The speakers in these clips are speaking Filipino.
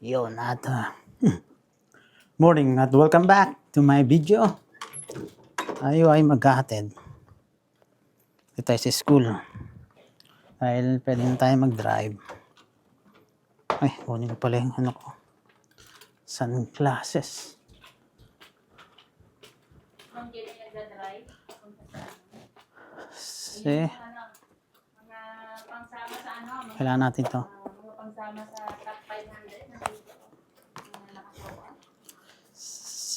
Yun at morning at welcome back to my video. Tayo ay maghahatid. Dito tayo sa school. Dahil pwede na tayo mag-drive. Ay, kunin ko pala yung ano ko. Sunglasses. Kasi kailangan natin to. Pangsama sa top 500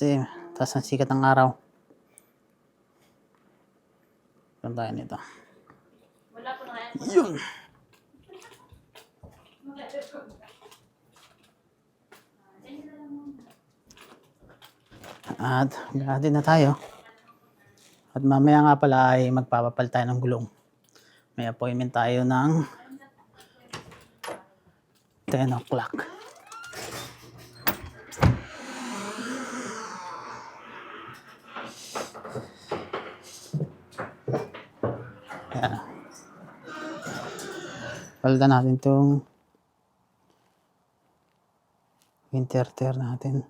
kasi taas ang sikat ng araw. Saan tayo nito? Wala po na kaya. Yun! At maghahatid na tayo. At mamaya nga pala ay magpapapal tayo ng gulong. May appointment tayo ng 10 o'clock. Ayan. Palitan natin itong winter tire natin.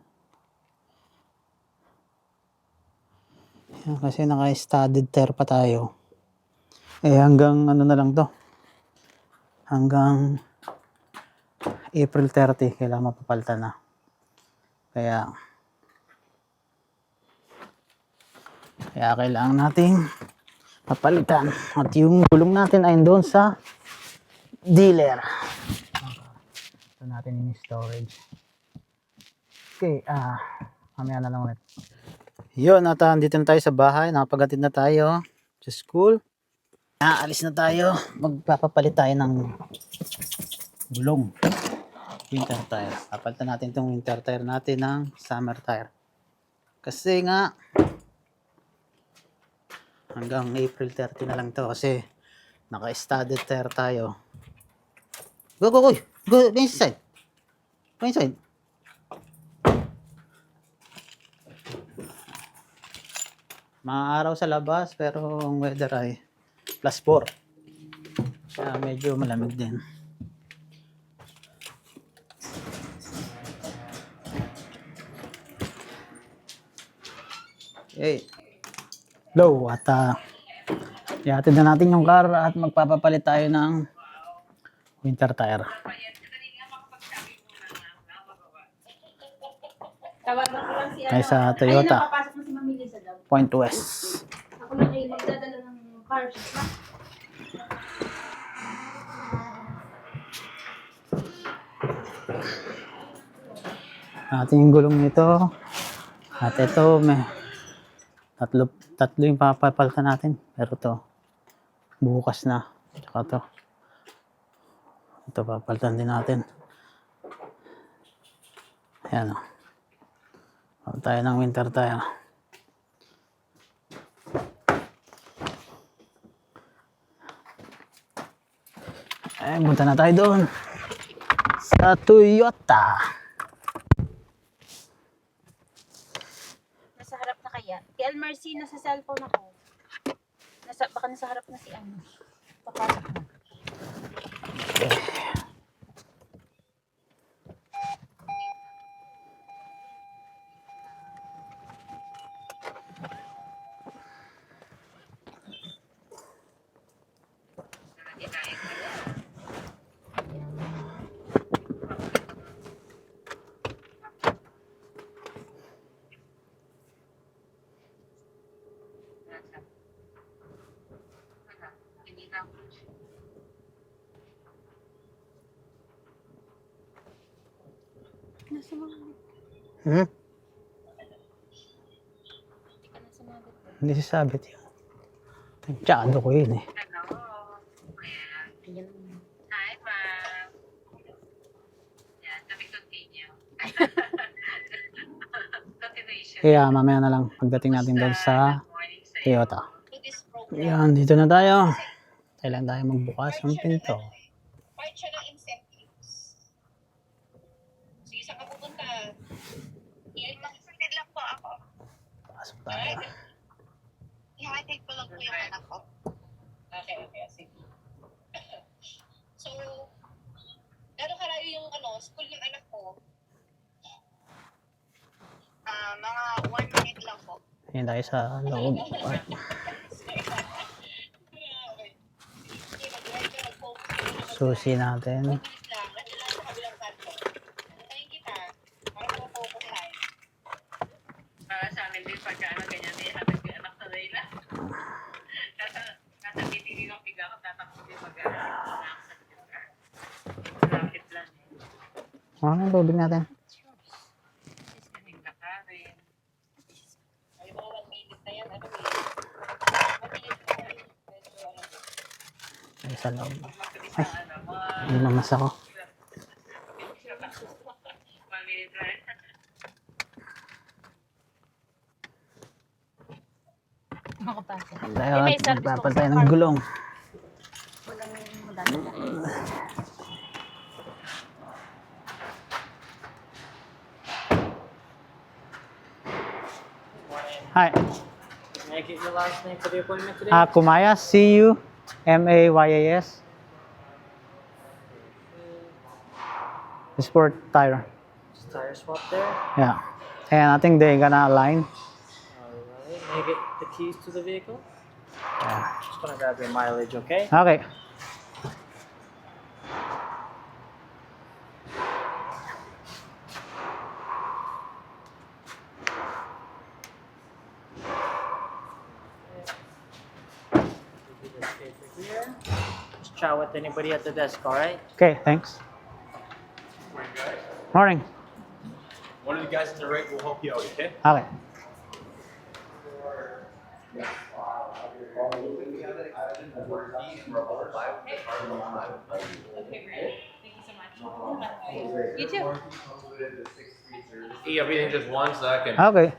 Ayan, kasi naka-studded tire pa tayo. Eh hanggang ano na lang to. Hanggang April 30 kailangan mapapalitan na. Kaya kailangan nating papalitan. At yung gulong natin ay doon sa dealer. Ito natin yung storage. Okay, mamaya na lang ulit. Yun, at dito na tayo sa bahay. Nakapagatid na tayo sa school. Alis na tayo. Magpapapalit tayo ng gulong. Winter tire. Papalitan natin itong winter tire natin ng summer tire. Kasi nga hanggang April 30 na lang to kasi naka-studded tire tayo. Go, go, go! Go inside! Go inside! Mga araw sa labas pero ang weather ay +4. Kaya medyo malamig din. Okay. Hello, at ihatid na natin yung car at magpapapalit tayo ng winter tire. Tayo sa Toyota Point West. Ako na ay magdadala ng car shop. Natin yung gulong nito. At ito, may tatlo yung papapalitan natin. Pero to bukas na. Tsaka to. Ito papalitan din natin. Ayan o. Palit tayo ng winter tire. Eh, punta na tayo doon. Sa Toyota. Nasa harap na kaya? Kay Almarcy, nasa cellphone ako. Baka nasa harap na si ano. Papasok na. Nasa mga Hindi sasabit yun. Tansyado ko yun eh. Ayan. Hi, ma'am. Yan, let me continue. Continuation. Kaya mamaya na lang pagdating natin doon sa Toyota. Yan, dito na tayo. Kailan tayo magbukas ng pinto. Part siya ng incentives. Sige, saan ka pupunta? Ihatid lang po ako. Pasok tayo. Ihatid ko lang po yung anak ko. Okay, sige. So, gano'ng kalayo yung school ng anak ko? Mga 1 minute lang po. Ayan tayo sa loob. Park. Susi natin. Thank you, pa. Para po tayo. Para sa amin din pagka ano ganyan din hatid yung anak sa Layla. Nasa titigil ng piga ko tatakbo din Rapid lang. Ano ang tubig natin? Galing ka pa rin. Ay, mga 1 minute na yan. Ano eh? 1 minute na yan. Medyo ano. Ay, sa loob. Mabilis na ano, mga Lumamas ako. 1 minute lang. Makapasok. Tayo May at service magpapal po tayo sa ng park. gulong. Walang madadala. Hi. May I get your last name for the appointment today? Kumayas. Cumayas. Sport tire. Just tire swap there. Yeah. And I think they're gonna align. Alright. May I get the keys to the vehicle? Yeah. Just gonna grab your mileage, okay? Okay. Give you this paper here. Just chat with anybody at the desk, alright? Okay, thanks. Morning. One of the guys on the right will help you out, okay? Okay. You too. Everything just 1 second. Okay.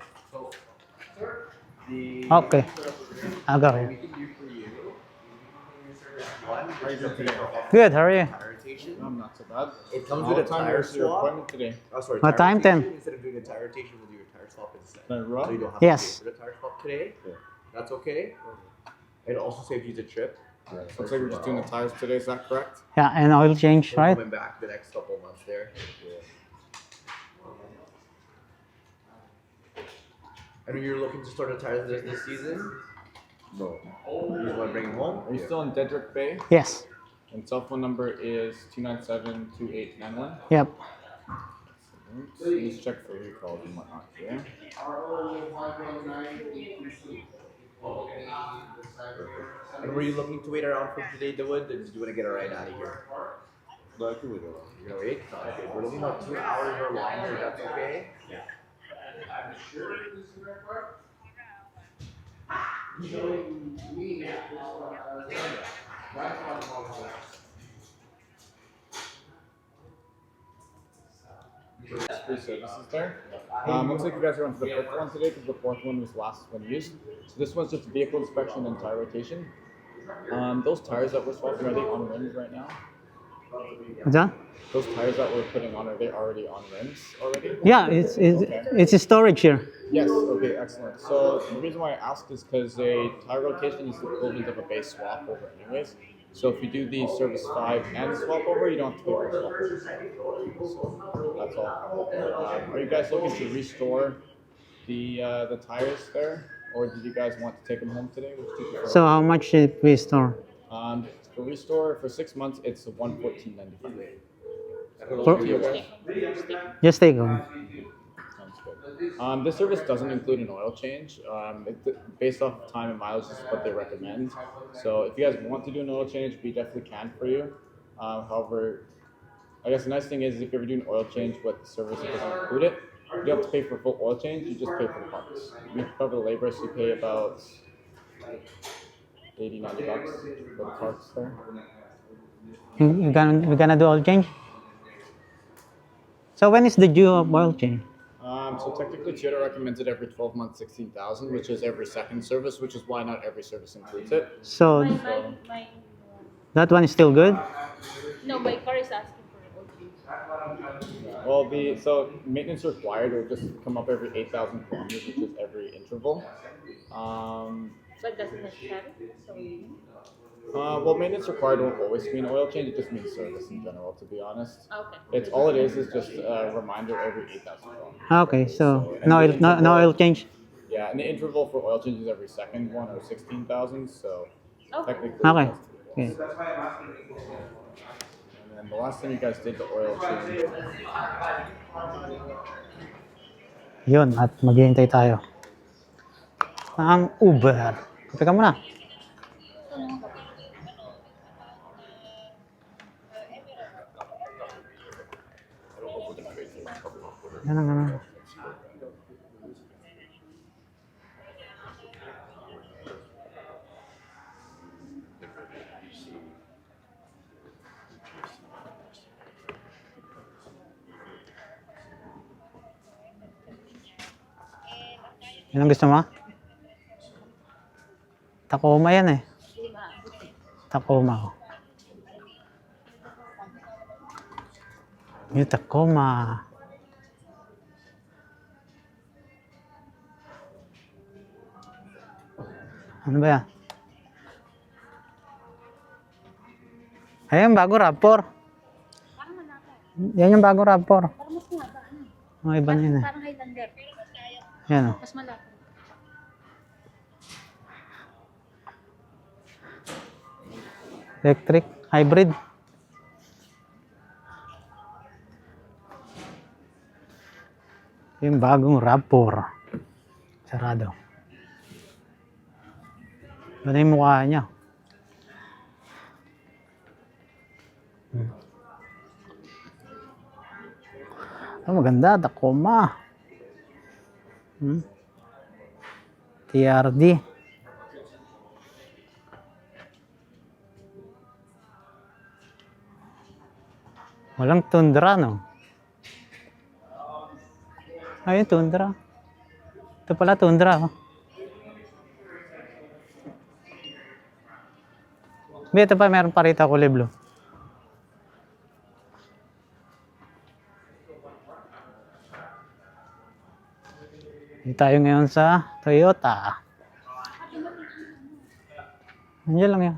Okay. I got it. Good, how are you? I'm not so bad. It comes with a tire swap. Appointment today. Oh, sorry. What tire time? 10. rotation. Instead of doing a tire rotation, we'll do a tire swap instead. Can I roll? So you don't have Yes. to pay for the tire swap today. Yeah. That's okay. It also saves you the trip. Looks like we're just doing the tires today. Is that correct? Yeah, and oil change, We're right? coming back the next couple of months there. And you're looking to start a tire this season? No. You just want to bring them home? Are you still in Dedrick Bay? Yes. And cell phone number is 297-2891. Yep. Let's check for recalls and whatnot here. And were you looking to wait around for today, Dawood? Or did you want to get a ride out of here? No, I can wait around. You're gonna wait? Okay, we're looking about 2 hours or longer, that's okay? Free services there. Looks like you guys are on to the fifth one today because the fourth one was last one used. So this one's just vehicle inspection and tire rotation. Those tires that we're swapping, are they on rims right now? What's that? Those tires that we're putting on, are they already on rims already? Yeah, it's a storage here. Yes, okay, excellent. So the reason why I asked is because a tire rotation is the equivalent of a base swap over anyways. So if you do the service 5 and swap over, you don't have to pay for a swap over. So that's all. Are you guys looking to restore the tires there? Or did you guys want to take them home today? Which do you prefer? So how much should we store? For restore, for 6 months, it's $114.95. For, just take them. Sounds good. This service doesn't include an oil change. Based off time and mileage, this is what they recommend. So if you guys want to do an oil change, we definitely can for you. However, I guess the nice thing is if you're doing an oil change with the service that doesn't include it, you don't have to pay for full oil change, you just pay for the parts. We cover the labor, so you pay about $80-90 for the parts there. We're gonna do oil change? So when is the due of oil change? So technically Toyota recommends it every 12 months, 16,000, which is every second service, which is why not every service includes it. So My that one is still good? no, my car is asking for oil change. Well, so maintenance required will just come up every 8,000 kilometers, which is every interval. But doesn't it have it? So Well, maintenance required won't always mean oil change. It just means service in general, to be honest. Okay. It's all it is just a reminder every 8,000 kilometers. Okay, so and no the oil, no oil change. Yeah, and the interval for oil change is every second one, or 16,000. So Okay. technically, Okay. that's- Okay. And then the last time you guys did the oil change, Yun, at maghihintay tayo. Ang Uber. Kape ka muna. Yan ang ano. Yan ang gusto mo? Tacoma yan eh. Tacoma. Oh. Yung Tacoma. Ano ba yan? Ayan, bago RAV4. Parang malaki. Yan yung bago RAV4. Parang mas mahaba. Oh, iba na yun eh. Parang Highlander. Yan oh. Mas malaki. Electric, hybrid. Yung bagong RAV4. Sarado. Ano yung mukha niya? Oh, maganda, Tacoma. TRD. Walang tundra, no? Ayun, tundra. Ito pala, tundra. Oh. Ito pa, meron pa rito kulay blue. Dito tayo ngayon sa Toyota. Andiyan lang yan.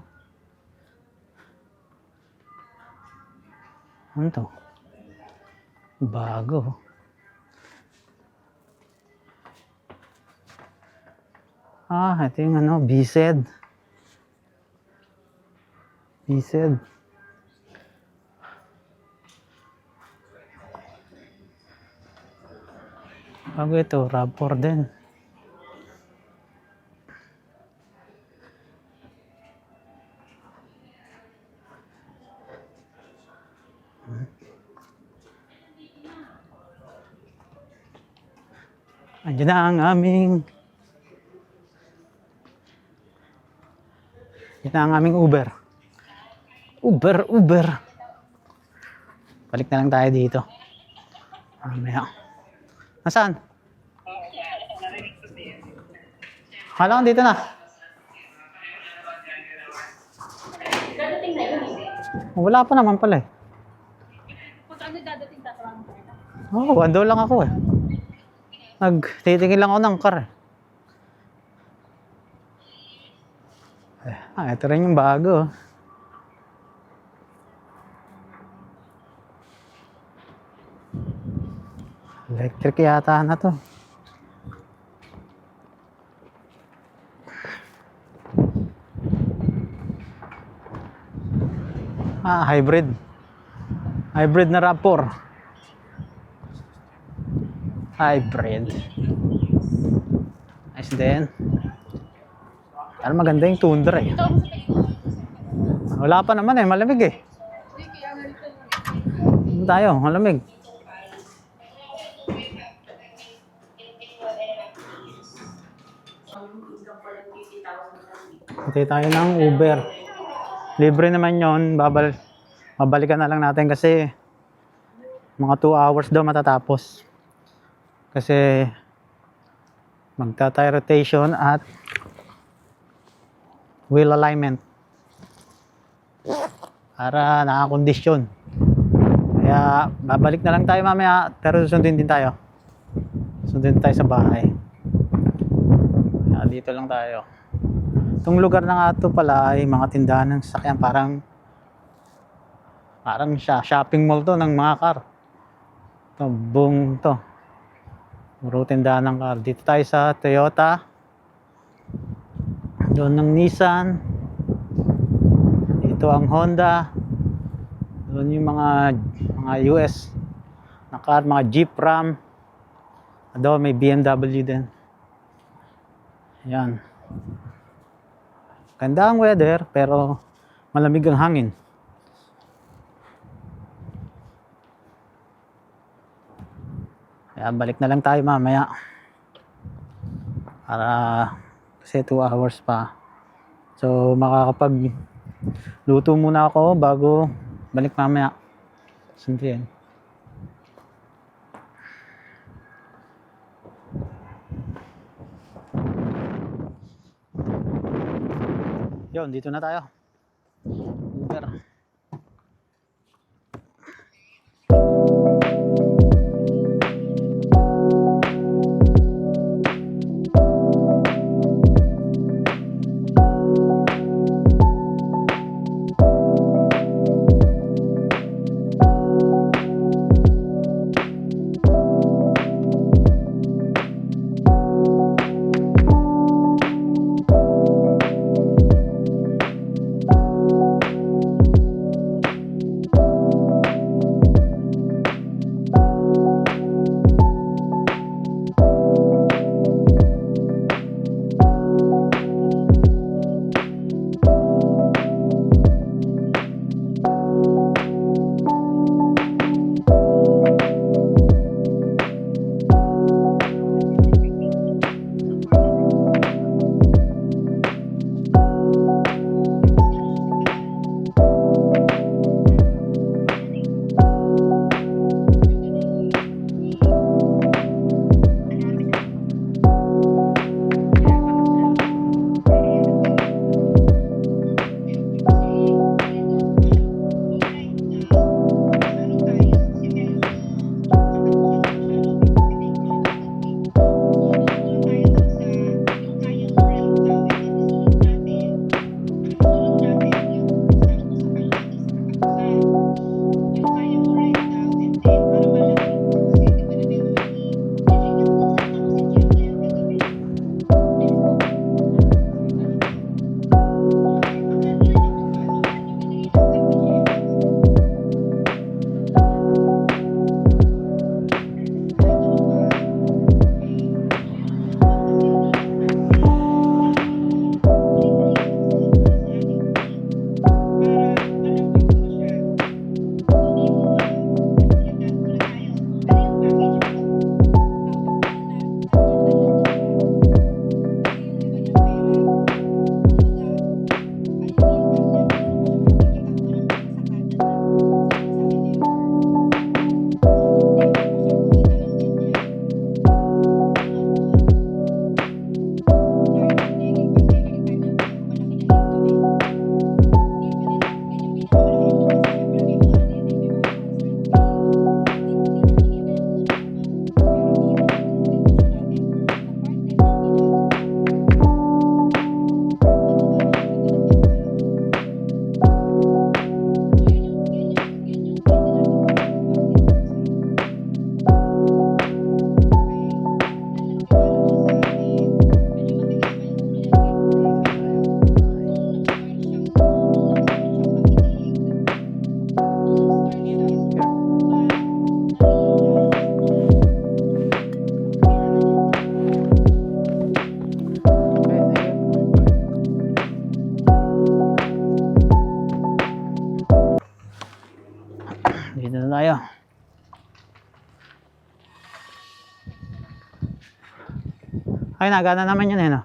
Ano to? Bago. Ito yung ano, BZ. BZ. Bago ito, RAV4 din. Andiyan na ang aming Uber. Uber. Balik na lang tayo dito. Mamaya. Nasaan? Akala ko dito na. Dadating na yun. Wala pa naman pala eh. Kung ano dadating, tatawagin ko na. Oo, ando lang ako eh. Nagtitingin lang ako ng car eh. Ito rin yung bago. Electric yata na to. Hybrid. Hybrid na RAV4. Hybrid. Nice din. Pero maganda yung tundra eh. Wala pa naman eh, malamig eh. Ano tayo, malamig. Hintay tayo ng Uber. Libre naman yon, babalikan na lang natin kasi mga 2 hours daw matatapos. Kasi magta-tire rotation at wheel alignment para nakakondisyon. Kaya babalik na lang tayo mamaya, pero susundin din tayo. Susundin tayo sa bahay. Kaya dito lang tayo. Itong lugar na nga to pala ay mga tindahan ng sasakyan. Parang siya, shopping mall to ng mga car. Ito, buong to. Puro tindahan ng car. Dito tayo sa Toyota. Doon ng Nissan. Ito ang Honda. Doon yung mga US na car, mga Jeep, Ram. Doon may BMW din. Yan. Ganda ang weather pero malamig ang hangin. Kaya balik na lang tayo mamaya. Para kasi 2 hours pa. So makakapag luto muna ako bago balik mamaya. Sundiin. Yun, dito na tayo. Uber. Dito na tayo. Ay, nagana naman yun eh, no?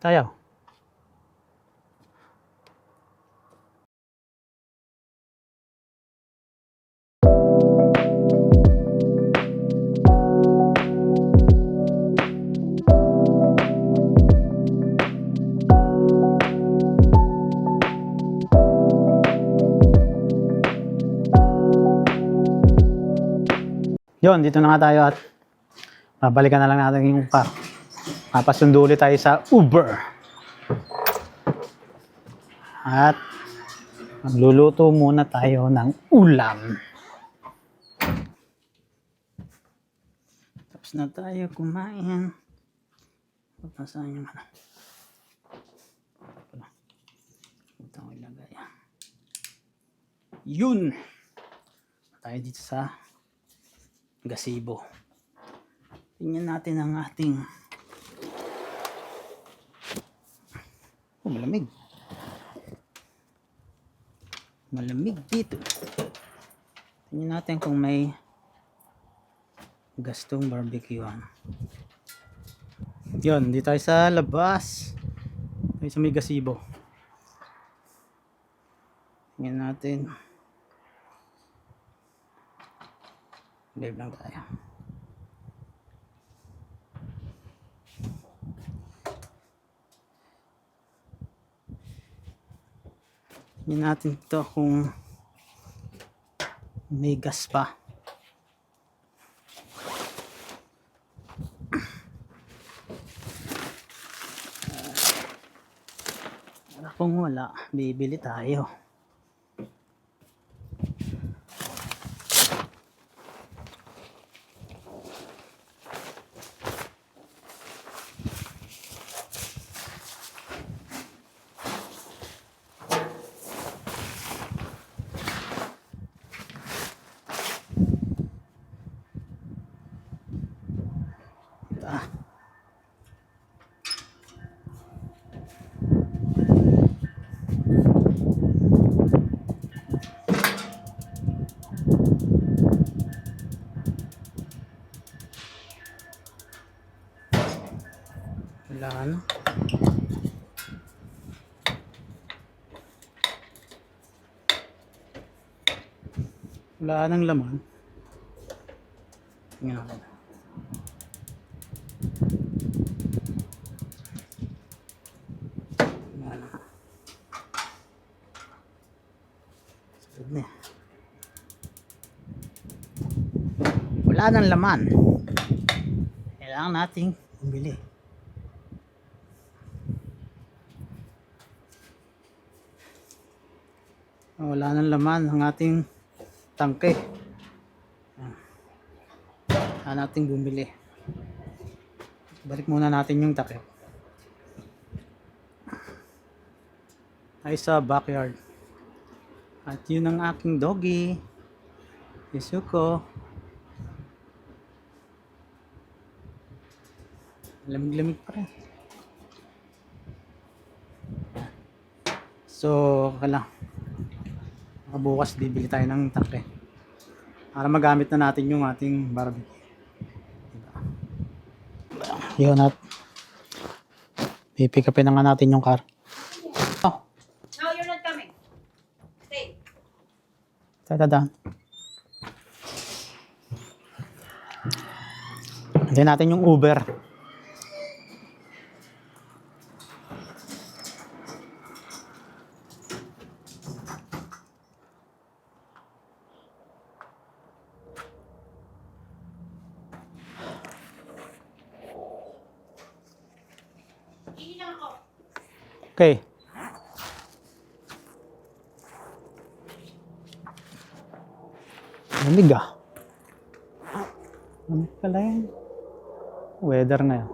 Tayo. Yun, dito na nga tayo at babalikan na lang natin yung car. Papasundo ulit tayo sa Uber. At magluluto muna tayo ng ulam. Tapos na tayo kumain. Papasahan yung ano. Ito ang ilagay. Yun! Tayo dito sa gazebo. Tingnan natin ang ating malamig. Malamig dito. Tingnan natin kung may gastong barbecuean. Yun, dito tayo sa labas. Tayo sa may gazebo. Tingnan natin. Live lang tayo. Tingnan natin ito kung may gas pa. Kung wala, bibili tayo. Wala na. Wala nang laman. Tingnan natin. Wala na. Sarap na. Wala nang laman. Kailangan nating bumili. Wala nang laman ang ating tangke. Kailangan nating bumili. Balik muna natin yung takip. Ay sa backyard. At yun ang aking doggy. Isuko. Lamig-lamig pa rin. So, kailangan. Bukas bibili tayo ng takre para magamit na natin yung ating barbecue. Diba? Yun at pipick upin na nga natin yung car. Oh, No, you're not coming. Stay. tadaan. Hintayin natin yung Uber. Okay. Lamig ah. Lamig pala yan. Weather ngayon.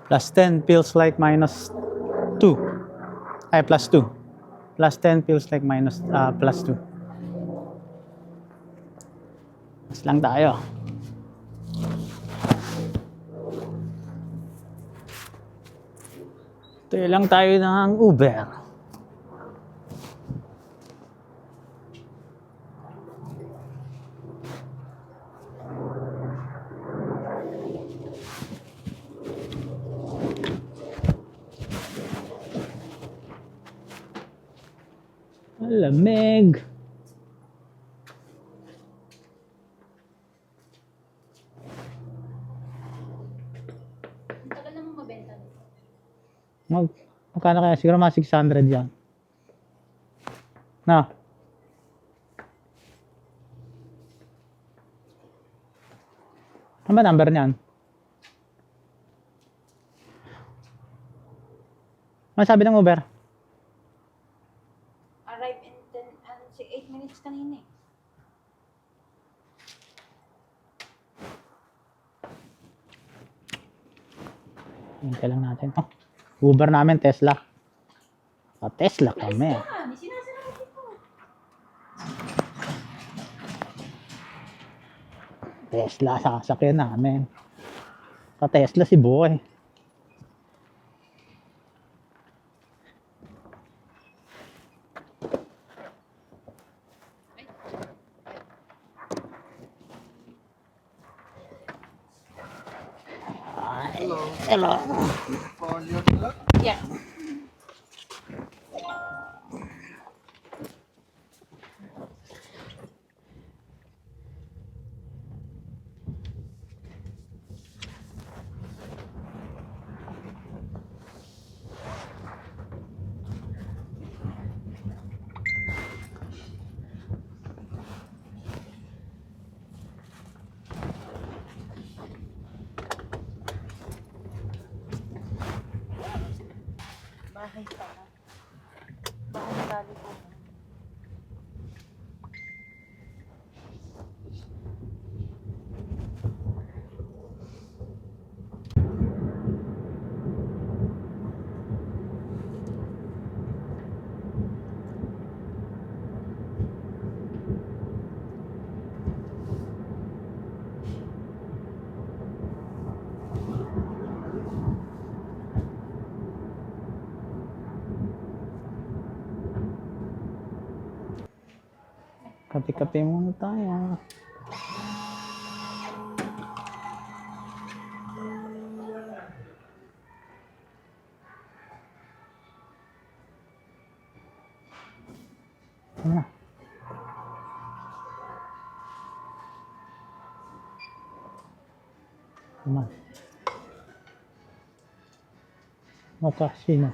+10 feels like -2. Ay, +2. +10 feels like +2. Mas lang tayo. Tayo lang tayo ng Uber. Lamig. Ang tagal namang mabenta. Magkano kaya? Siguro mga 600 yan. Na? Ano ba number niyan? Ano sabi ng Uber? Arrive in 8 minutes kanina eh. Hintay lang natin. Oh, Uber namin, Tesla. Tesla kami. Ah, may sinasara dito. Tesla sa sasakyan namin. Tesla si Boy. Hello. Yeah. Bahay pa. Bahay na dali po. Kape-kape muna tayo. Ano na? Come on. Okay, sino?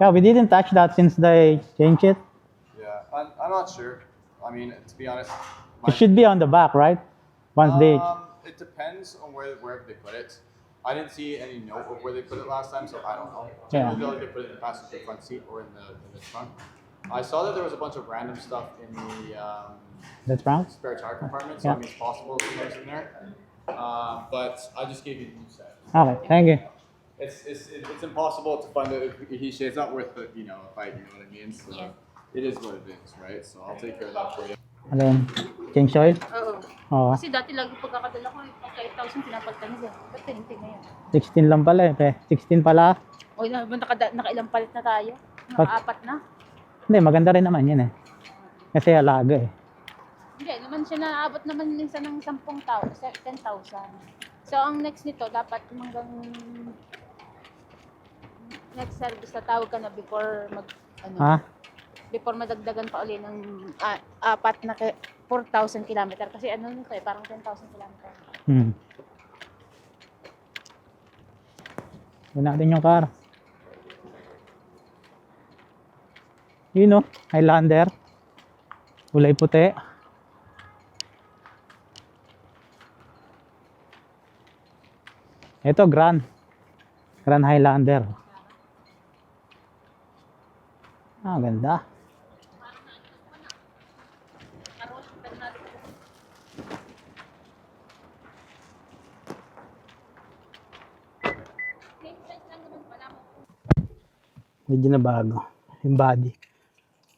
Yeah, we didn't touch that since they changed it. Yeah, I'm not sure. I mean, to be honest, It should be on the back, right? Once they... it depends on wherever they put it. I didn't see any note of where they put it last time, so I don't know. Yeah. Generally, they put it in the passenger front seat or in the trunk. I saw that there was a bunch of random stuff in the That's brown? spare tire compartment, so Yeah. I mean, it's possible somewhere's in there. But I just gave you the new set. Okay, thank you. It's impossible to find it. It's not worth the fight. You know what I mean? So Yeah. it is what it is, right? So I'll take care of that for you. Ano yun? Change oil? Oo. Oo. Kasi dati lagi pagkakadala ko, pagka 8,000 pinapalitan niya. Ba't tinti na yan? 16 lang pala eh. 16 pala. O nakailang palit na tayo? Pag- Naka-apat na? Hindi, maganda rin naman yun eh. Kasi alaga eh. Hindi, naman siya naabot naman minsan ng 10,000. So, ang next nito, dapat hanggang next service na tawag ka na before Ha? before madagdagan pa uli ng 4,000 kilometer. Kasi nito eh, parang 10,000 kilometer. Yun natin yung car. Yun o, Highlander. Kulay puti. Ito, Grand Highlander. Ganda. Medyo na bago yung body.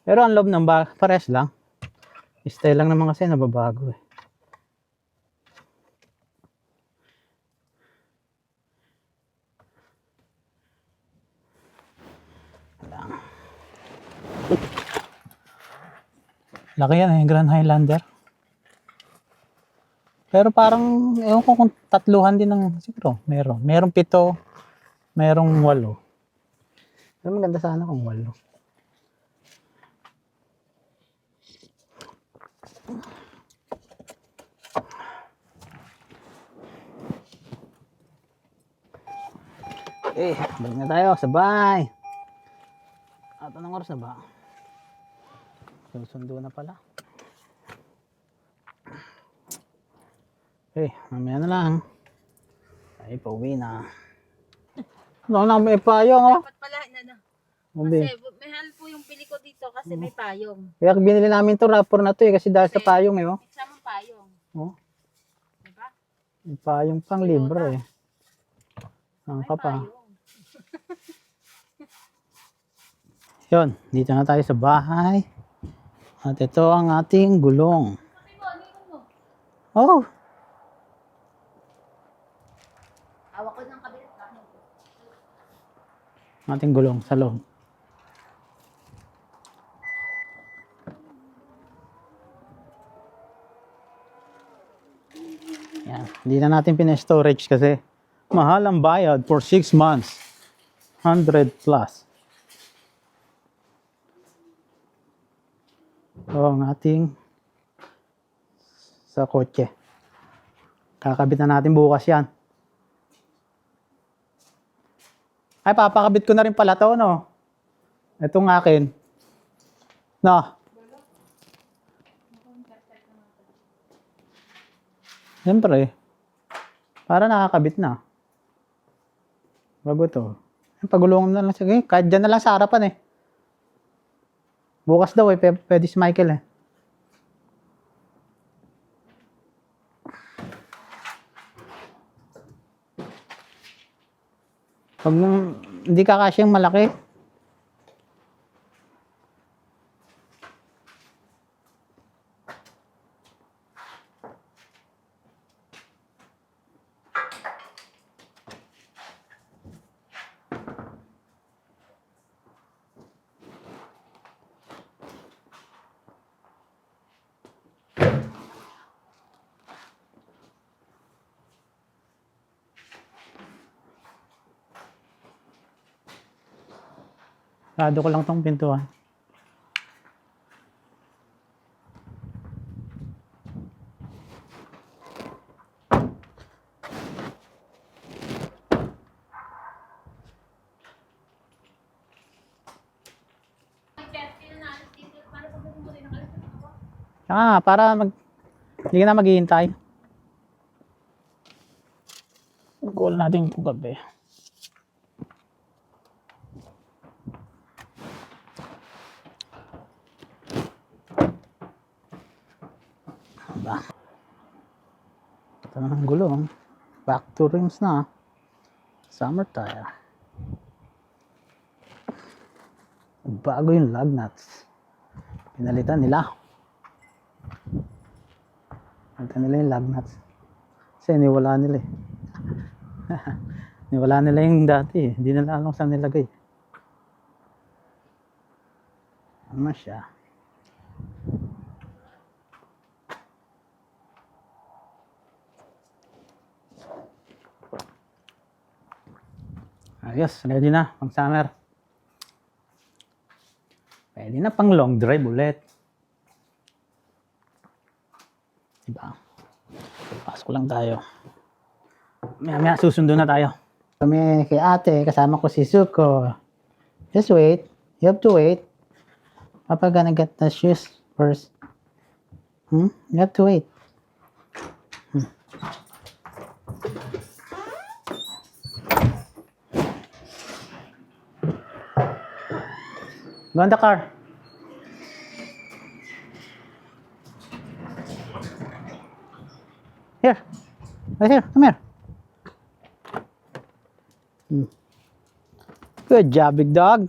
Pero ang loob ng pares lang. Style lang naman kasi nababago eh. Laki yan eh, Grand Highlander. Pero parang, ewan ko kung tatluhan din ng, siguro, meron. Merong 7, merong 8. Pero maganda sana kung 8. Balik na tayo sa bahay. At anong oras na ba? Susundo na pala. Mamaya na lang. Ay, pauwi na. Ano na, may payong, oh. Dapat pala, ano, Mabi. kasi may hal po yung pili ko dito kasi may payong. Kaya binili namin to wrapper na to kasi dahil sa payong oh. May samang payong. Oh, Diba? may payong pang libre Ang May ka pa. payong. Yun, dito na tayo sa bahay. At ito ang ating gulong. Oh, Hawak ko ng kabinet. ating gulong sa loob. Yan, hindi na natin pina-storage kasi mahal ang bayad for 6 months. 100 plus. Ito ang ating sa kotse. Kakabit na natin bukas yan. Ay, papakabit ko na rin pala to, no? Itong akin. No? Siyempre. Para nakakabit na. Bago to. Pagulungan na lang siya. Kahit dyan na lang sa harapan eh. Bukas daw eh. Pwede si Michael eh. Pag hindi kakasyang malaki. Sarado ko lang tong pintuan. Para hindi ka na maghihintay. Goal natin yung gabi. Ito na ang gulong. Back to rims na. Summer tire. Bago yung lug nuts. Pinalitan nila. Pinalitan nila yung lug nuts. Kasi niwala nila eh. Niwala nila yung dati eh. Hindi nila alam saan nilagay. Ano siya? Ayos, ready na pang summer. Pwede na pang long drive ulit. Diba? Pasok lang tayo. Maya susundo na tayo. Kami kay ate, kasama ko si Suko. Just wait. You have to wait. Papa gonna get the shoes first. You have to wait. Go in the car. Here. Right here. Come here. Good job, big dog.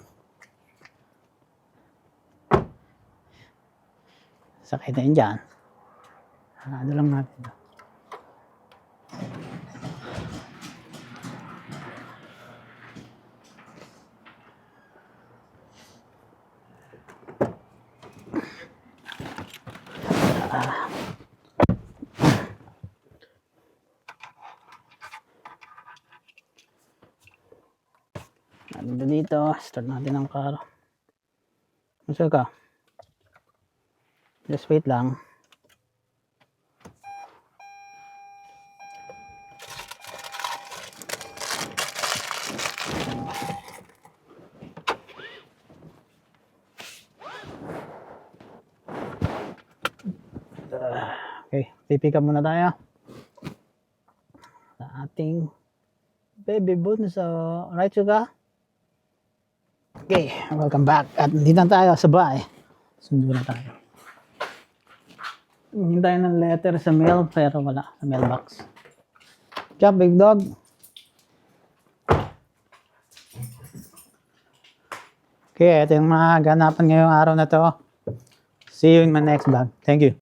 Sakay na yun dyan. Ano lang natin. Dito, start natin ang car. Masal ka? Just wait lang. Okay, pipick up muna tayo sa ating baby bunso. Right, Suga? Okay, welcome back. At nandito na tayo sa bahay. Sundo na tayo. Hintay ng letter sa mail, pero wala sa mailbox. Job, big dog. Okay, ito yung mga ganapan ngayong araw na to. See you in my next vlog. Thank you.